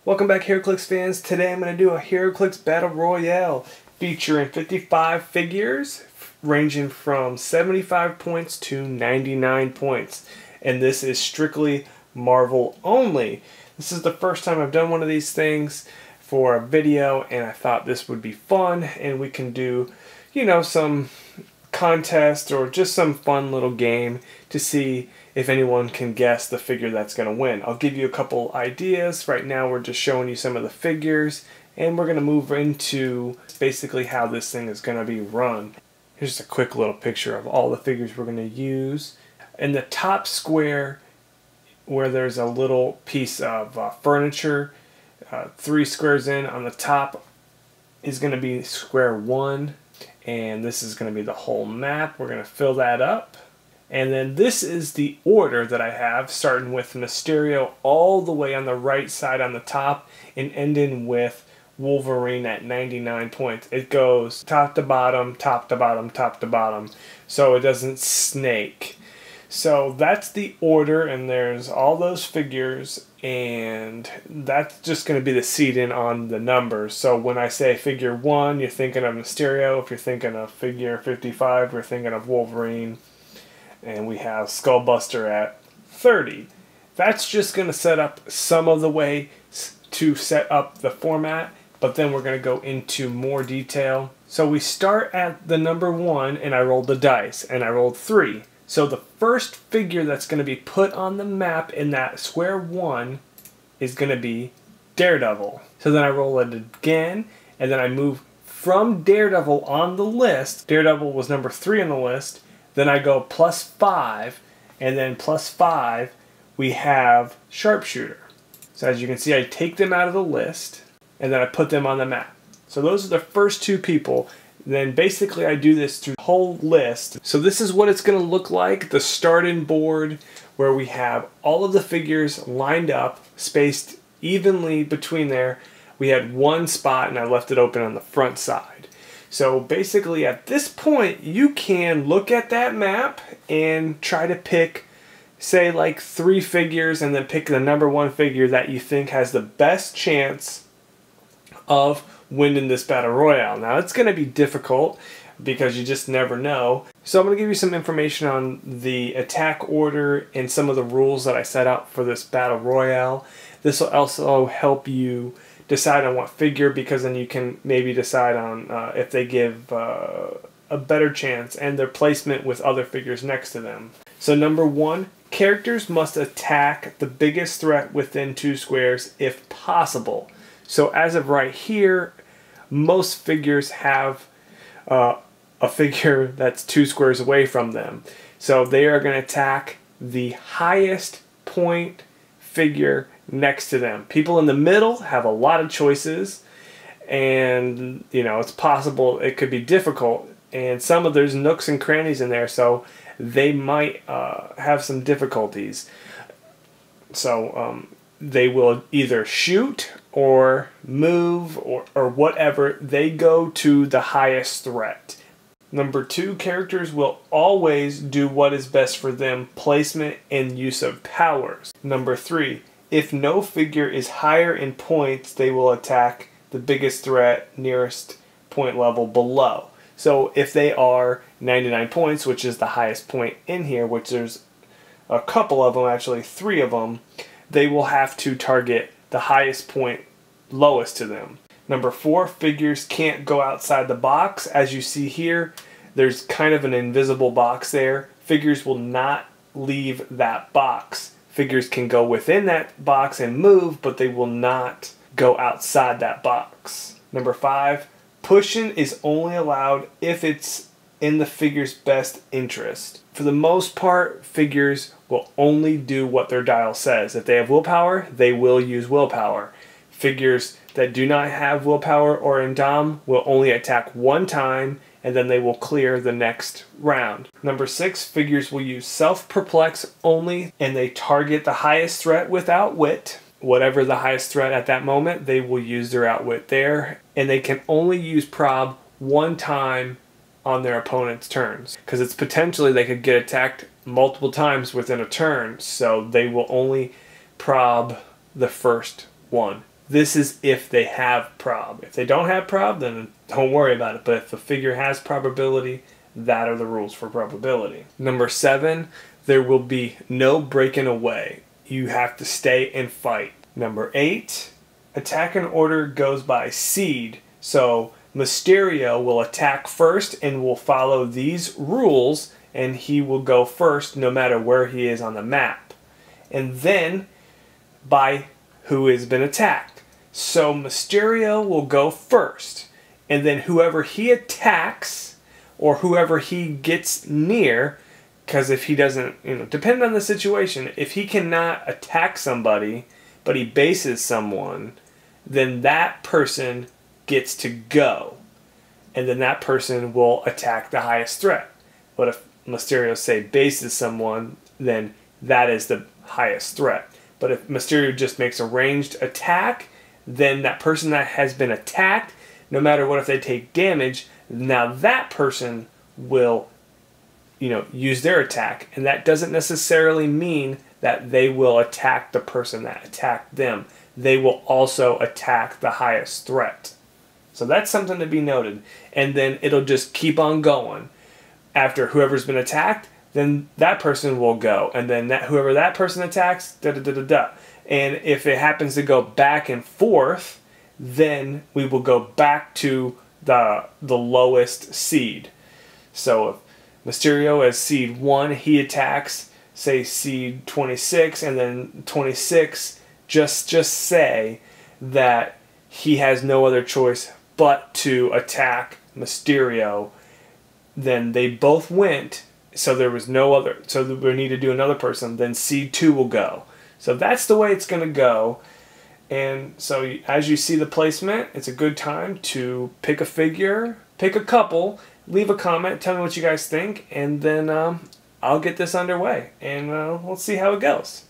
Welcome back, Heroclix fans. Today I'm going to do a Heroclix Battle Royale featuring 55 figures ranging from 75 points to 99 points. And this is strictly Marvel only. This is the first time I've done one of these things for a video, and I thought this would be fun and we can do, some contest or just some fun little game to see if anyone can guess the figure that's going to win. I'll give you a couple ideas. Right now we're just showing you some of the figures, and we're going to move into basically how this thing is going to be run. Here's just a quick little picture of all the figures we're going to use. In the top square, where there's a little piece of furniture, 3 squares in, on the top is going to be square 1, and this is going to be the whole map. We're going to fill that up. And then this is the order that I have, starting with Mysterio all the way on the right side on the top and ending with Wolverine at 99 points. It goes top to bottom, top to bottom, top to bottom, so it doesn't snake. So that's the order, and there's all those figures, and that's just going to be the seeding on the numbers. So when I say figure 1, you're thinking of Mysterio. If you're thinking of figure 55, you're thinking of Wolverine. And we have Skullbuster at 30. That's just going to set up some of the way to set up the format, but then we're going to go into more detail. So we start at the number 1, and I rolled the dice, and I rolled 3. So the first figure that's going to be put on the map in that square 1 is going to be Daredevil. So then I roll it again, and then I move from Daredevil on the list. Daredevil was number 3 on the list. Then I go +5, and then +5, we have Sharpshooter. So as you can see, I take them out of the list, and then I put them on the map. So those are the first 2 people. Then basically I do this through the whole list. So this is what it's going to look like, the starting board, where we have all of the figures lined up, spaced evenly between there. We had 1 spot, and I left it open on the front side. So basically at this point, you can look at that map and try to pick, say, like 3 figures, and then pick the number 1 figure that you think has the best chance of winning this Battle Royale. Now it's going to be difficult because you just never know. So I'm going to give you some information on the attack order and some of the rules that I set out for this Battle Royale. This will also help you decide on what figure, because then you can maybe decide on if they give a better chance and their placement with other figures next to them. So number 1, characters must attack the biggest threat within 2 squares if possible. So as of right here, most figures have a figure that's 2 squares away from them. So they are going to attack the highest point figure next to them. People in the middle have a lot of choices, and it's possible it could be difficult, and there's nooks and crannies in there, so they might have some difficulties. So they will either shoot or move or whatever. They go to the highest threat. Number 2, characters will always do what is best for them, placement and use of powers. Number 3, if no figure is higher in points, they will attack the biggest threat nearest point level below. So if they are 99 points, which is the highest point in here, which there's a couple of them, actually 3 of them, they will have to target the highest point lowest to them. Number 4, figures can't go outside the box. As you see here, there's kind of an invisible box there. Figures will not leave that box. Figures can go within that box and move, but they will not go outside that box. Number 5, pushing is only allowed if it's in the figure's best interest. For the most part, figures will only do what their dial says. If they have willpower, they will use willpower. Figures that do not have willpower or endom will only attack 1 time, and then they will clear the next round. Number 6, figures will use self-perplex only, and they target the highest threat with outwit. Whatever the highest threat at that moment, they will use their outwit there, and they can only use prob 1 time on their opponent's turns, because it's potentially they could get attacked multiple times within a turn, so they will only prob the first one. This is if they have prob. If they don't have prob, then don't worry about it. But if the figure has probability, that are the rules for probability. Number 7, there will be no breaking away. You have to stay and fight. Number 8, attack and order goes by seed. So Mysterio will attack first and will follow these rules, and he will go first no matter where he is on the map. And then by who has been attacked. So Mysterio will go first, and then whoever he attacks or whoever he gets near, because if he doesn't, depending on the situation, if he cannot attack somebody but he bases someone, then that person gets to go, and then that person will attack the highest threat. But if Mysterio, say, bases someone, then that is the highest threat. But if Mysterio just makes a ranged attack, then that person that has been attacked, no matter what, if they take damage, now that person will, use their attack. And that doesn't necessarily mean that they will attack the person that attacked them. They will also attack the highest threat. So that's something to be noted. And then it'll just keep on going. After whoever's been attacked, then that person will go. And then whoever that person attacks, da-da-da-da-da. And if it happens to go back and forth, then we will go back to the lowest seed. So if Mysterio as seed 1, he attacks, say, seed 26, and then 26, just say that he has no other choice but to attack Mysterio. Then they both went, so there was no other, so we need to do another person, then seed 2 will go. So that's the way it's going to go. And so as you see the placement, it's a good time to pick a figure, pick a couple, leave a comment, tell me what you guys think, and then I'll get this underway, and we'll see how it goes.